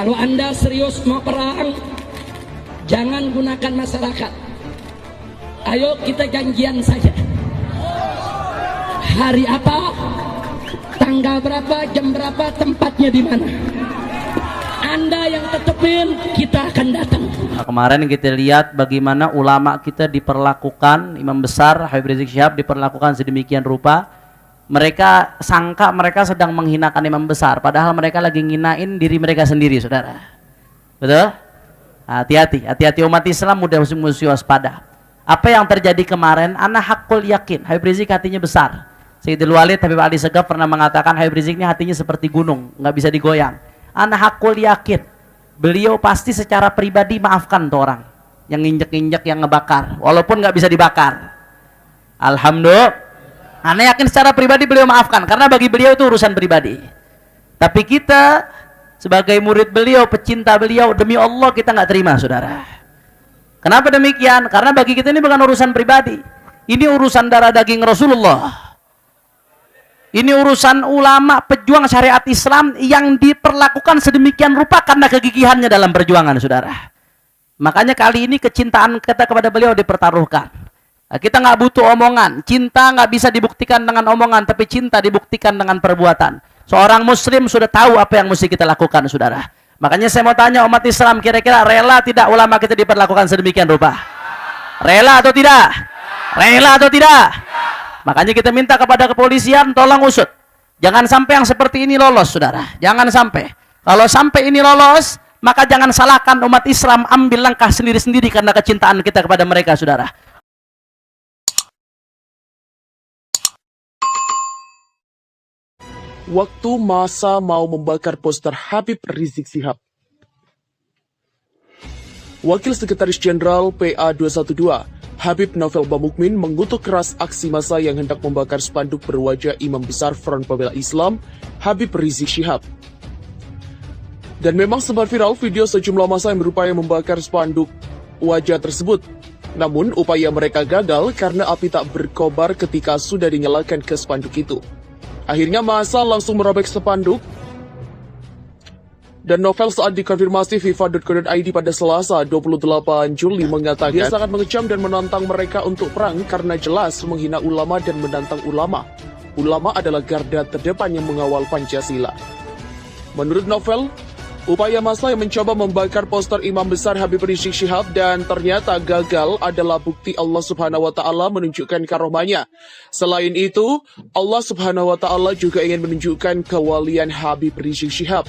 Kalau Anda serius mau perang, jangan gunakan masyarakat. Ayo kita janjian saja. Hari apa, tanggal berapa, jam berapa, tempatnya di mana. Anda yang tetepin, kita akan datang. Nah, kemarin kita lihat bagaimana ulama kita diperlakukan, imam besar Habib Rizik Syihab diperlakukan sedemikian rupa. Mereka sangka mereka sedang menghinakan imam besar, padahal mereka lagi nginain diri mereka sendiri, saudara. Betul? Hati-hati, hati-hati umat Islam, mudah musuh waspada. Apa yang terjadi kemarin, ana hakul yakin, Habib Rizik hatinya besar. Sayyidul Walid Habib Ali Segaf pernah mengatakan Habib Rizik ini hatinya seperti gunung, nggak bisa digoyang. Ana hakul yakin, beliau pasti secara pribadi maafkan tuh orang yang nginjek-injek, yang ngebakar, walaupun nggak bisa dibakar. Alhamdulillah, ana yakin secara pribadi beliau maafkan, karena bagi beliau itu urusan pribadi. Tapi kita sebagai murid beliau, pecinta beliau, demi Allah kita nggak terima, saudara. Kenapa demikian? Karena bagi kita ini bukan urusan pribadi, ini urusan darah daging Rasulullah. Ini urusan ulama pejuang syariat Islam yang diperlakukan sedemikian rupa karena kegigihannya dalam perjuangan, saudara. Makanya kali ini kecintaan kita kepada beliau dipertaruhkan. Nah, kita nggak butuh omongan. Cinta nggak bisa dibuktikan dengan omongan, tapi cinta dibuktikan dengan perbuatan. Seorang muslim sudah tahu apa yang mesti kita lakukan, saudara. Makanya saya mau tanya umat Islam, kira-kira rela tidak ulama kita diperlakukan sedemikian rupa? Rela atau tidak? Rela atau tidak? Makanya kita minta kepada kepolisian, tolong usut. Jangan sampai yang seperti ini lolos, saudara. Jangan sampai. Kalau sampai ini lolos, maka jangan salahkan umat Islam, ambil langkah sendiri-sendiri karena kecintaan kita kepada mereka, saudara. Waktu masa mau membakar poster Habib Rizik Syihab. Wakil Sekretaris Jenderal PA 212 Habib Novel Bamukmin mengutuk keras aksi massa yang hendak membakar spanduk berwajah Imam Besar Front Pembela Islam, Habib Rizik Syihab. Dan memang sempat viral video sejumlah massa yang berupaya membakar spanduk wajah tersebut. Namun, upaya mereka gagal karena api tak berkobar ketika sudah dinyalakan ke spanduk itu. Akhirnya massa langsung merobek spanduk. Dan Novel saat dikonfirmasi FIFA.co.id pada Selasa 28 Juli mengatakan dia sangat mengecam dan menantang mereka untuk perang karena jelas menghina ulama dan menantang ulama. Ulama adalah garda terdepan yang mengawal Pancasila. Menurut Novel, upaya massa yang mencoba membakar poster Imam Besar Habib Rizik Syihab dan ternyata gagal adalah bukti Allah Subhanahu wa Ta'ala menunjukkan karomahnya. Selain itu, Allah Subhanahu wa Ta'ala juga ingin menunjukkan kewalian Habib Rizik Syihab.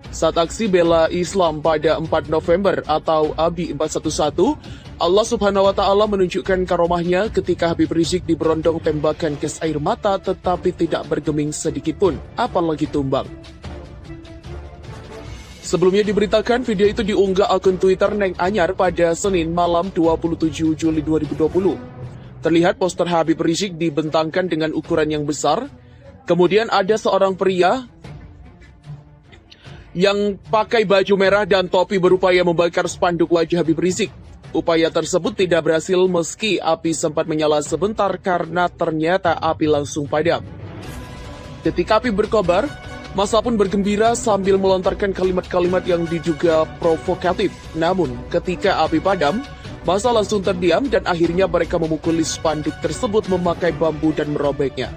Saat aksi bela Islam pada 4 November atau ABI 411, Allah Subhanahu wa Ta'ala menunjukkan karomahnya ketika Habib Rizik diberondong tembakan gas air mata tetapi tidak bergeming sedikitpun, apalagi tumbang. Sebelumnya diberitakan video itu diunggah akun Twitter Neng Anyar pada Senin malam 27 Juli 2020. Terlihat poster Habib Rizik dibentangkan dengan ukuran yang besar. Kemudian ada seorang pria yang pakai baju merah dan topi berupaya membakar spanduk wajah Habib Rizik. Upaya tersebut tidak berhasil meski api sempat menyala sebentar karena ternyata api langsung padam. Ketika api berkobar, massa pun bergembira sambil melontarkan kalimat-kalimat yang diduga provokatif. Namun, ketika api padam, massa langsung terdiam dan akhirnya mereka memukuli spanduk tersebut memakai bambu dan merobeknya.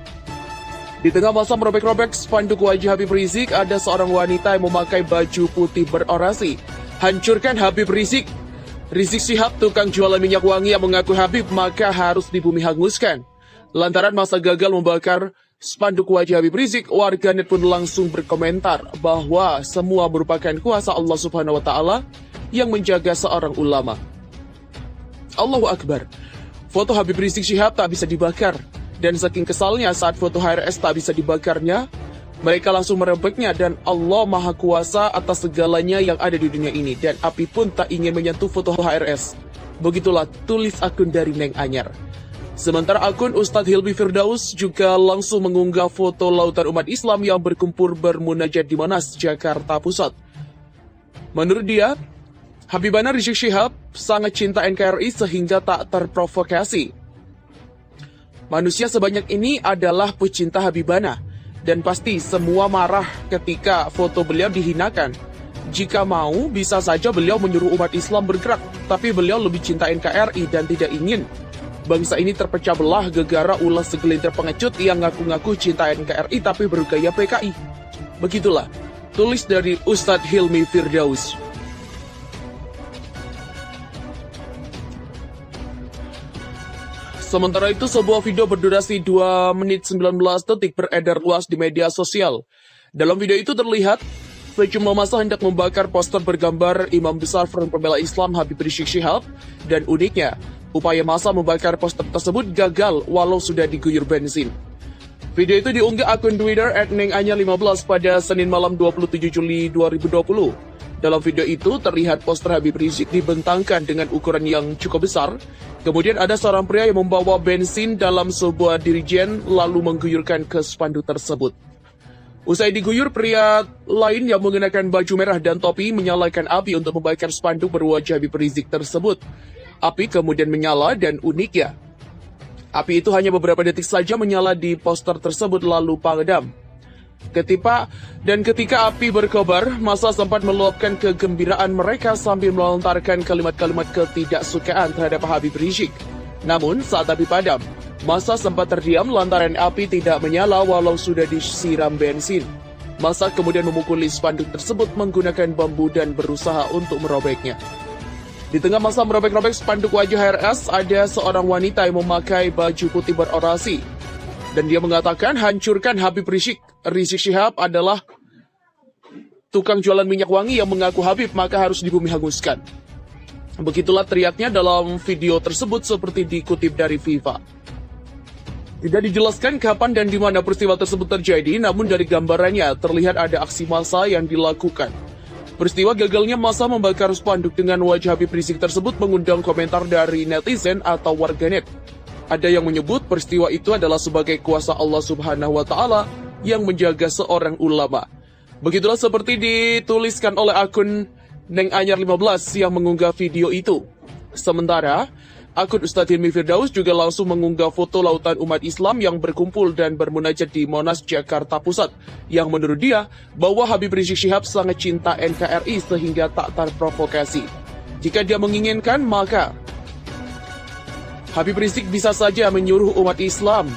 Di tengah masa merobek-robek spanduk wajah Habib Rizik, ada seorang wanita yang memakai baju putih berorasi. Hancurkan Habib Rizik. Rizik Syihab, tukang jualan minyak wangi yang mengaku Habib, maka harus dibumi hanguskan. Lantaran masa gagal membakar spanduk wajah Habib Rizik, warganet pun langsung berkomentar bahwa semua merupakan kuasa Allah Subhanahu wa Ta'ala yang menjaga seorang ulama. Allahu Akbar. Foto Habib Rizik Syihab tak bisa dibakar. Dan saking kesalnya saat foto HRS tak bisa dibakarnya, mereka langsung merebeknya dan Allah Maha Kuasa atas segalanya yang ada di dunia ini. Dan api pun tak ingin menyentuh foto HRS. Begitulah tulis akun dari Neng Anyar. Sementara akun Ustadz Hilmi Firdaus juga langsung mengunggah foto lautan umat Islam yang berkumpul bermunajat di Monas, Jakarta Pusat. Menurut dia, Habibana Rizik Syihab sangat cinta NKRI sehingga tak terprovokasi. Manusia sebanyak ini adalah pecinta Habibana, dan pasti semua marah ketika foto beliau dihinakan. Jika mau, bisa saja beliau menyuruh umat Islam bergerak, tapi beliau lebih cinta NKRI dan tidak ingin bangsa ini terpecah belah gegara ulah segelintir pengecut yang ngaku-ngaku cinta NKRI tapi bergaya PKI. Begitulah, tulis dari Ustadz Hilmi Firdaus. Sementara itu, sebuah video berdurasi 2 menit 19 detik beredar luas di media sosial. Dalam video itu terlihat sejumlah massa hendak membakar poster bergambar Imam Besar Front Pembela Islam Habib Rizik Syihab, dan uniknya, upaya massa membakar poster tersebut gagal walau sudah diguyur bensin. Video itu diunggah akun Twitter @nenganyar15 pada Senin malam 27 Juli 2020. Dalam video itu terlihat poster Habib Rizik dibentangkan dengan ukuran yang cukup besar. Kemudian ada seorang pria yang membawa bensin dalam sebuah dirijen lalu mengguyurkan ke spanduk tersebut. Usai diguyur, pria lain yang mengenakan baju merah dan topi menyalakan api untuk membakar spanduk berwajah Habib Rizik tersebut. Api kemudian menyala dan uniknya, api itu hanya beberapa detik saja menyala di poster tersebut lalu padam. Ketika api berkobar, massa sempat meluapkan kegembiraan mereka sambil melontarkan kalimat-kalimat ketidaksukaan terhadap Habib Rizik. Namun, saat api padam, massa sempat terdiam lantaran api tidak menyala walau sudah disiram bensin. Massa kemudian memukuli spanduk tersebut menggunakan bambu dan berusaha untuk merobeknya. Di tengah massa merobek-robek spanduk wajah HRS, ada seorang wanita yang memakai baju putih berorasi. Dan dia mengatakan hancurkan Habib Rizik. Rizik Syihab adalah tukang jualan minyak wangi yang mengaku Habib maka harus dibumi hanguskan. Begitulah teriaknya dalam video tersebut seperti dikutip dari FIFA. Tidak dijelaskan kapan dan di mana peristiwa tersebut terjadi, namun dari gambarannya terlihat ada aksi massa yang dilakukan. Peristiwa gagalnya massa membakar spanduk dengan wajah Habib Rizik tersebut mengundang komentar dari netizen atau warganet. Ada yang menyebut peristiwa itu adalah sebagai kuasa Allah Subhanahu wa Ta'ala yang menjaga seorang ulama. Begitulah seperti dituliskan oleh akun Nenganyar15 yang mengunggah video itu. Sementara, akun Ustadz Hilmi Firdaus juga langsung mengunggah foto lautan umat Islam yang berkumpul dan bermunajat di Monas, Jakarta Pusat, yang menurut dia bahwa Habib Rizik Syihab sangat cinta NKRI sehingga tak terprovokasi. Jika dia menginginkan, maka Habib Rizik bisa saja menyuruh umat Islam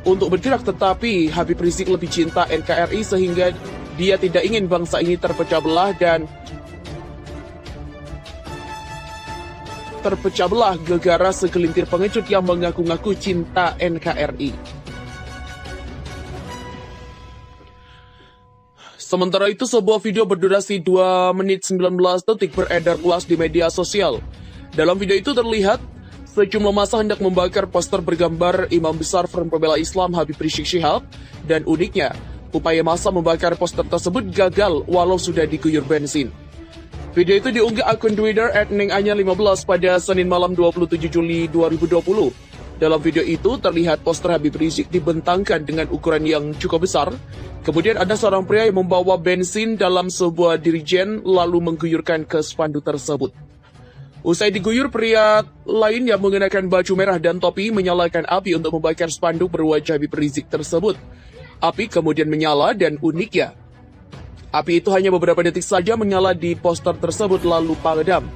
untuk bergerak, tetapi Habib Rizik lebih cinta NKRI sehingga dia tidak ingin bangsa ini terpecah belah dan terpecah belah gegara segelintir pengecut yang mengaku-ngaku cinta NKRI. Sementara itu, sebuah video berdurasi 2 menit 19 detik beredar luas di media sosial. Dalam video itu terlihat sejumlah massa hendak membakar poster bergambar Imam Besar Front Pembela Islam Habib Rizik Syihab, dan uniknya, upaya massa membakar poster tersebut gagal walau sudah diguyur bensin. Video itu diunggah akun Twitter @nenganyar15 pada Senin malam 27 Juli 2020. Dalam video itu terlihat poster Habib Rizik dibentangkan dengan ukuran yang cukup besar. Kemudian ada seorang pria yang membawa bensin dalam sebuah dirijen lalu mengguyurkan ke spanduk tersebut. Usai diguyur, pria lain yang mengenakan baju merah dan topi menyalakan api untuk membakar spanduk berwajah Habib Rizik tersebut. Api kemudian menyala dan uniknya, api itu hanya beberapa detik saja menyala di poster tersebut lalu padam.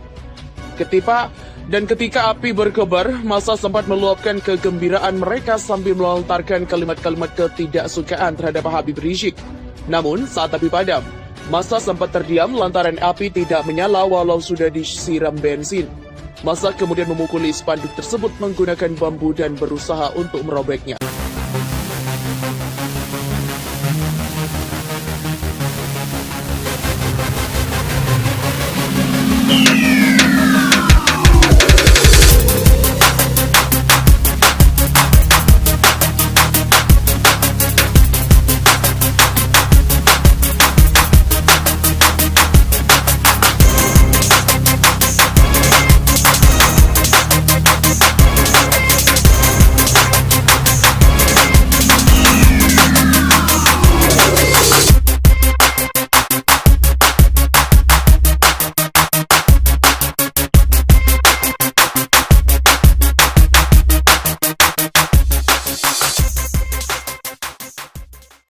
Ketika api berkobar, massa sempat meluapkan kegembiraan mereka sambil melontarkan kalimat-kalimat ketidaksukaan terhadap Habib Rizik. Namun, saat api padam, massa sempat terdiam lantaran api tidak menyala walau sudah disiram bensin. Massa kemudian memukuli spanduk tersebut menggunakan bambu dan berusaha untuk merobeknya.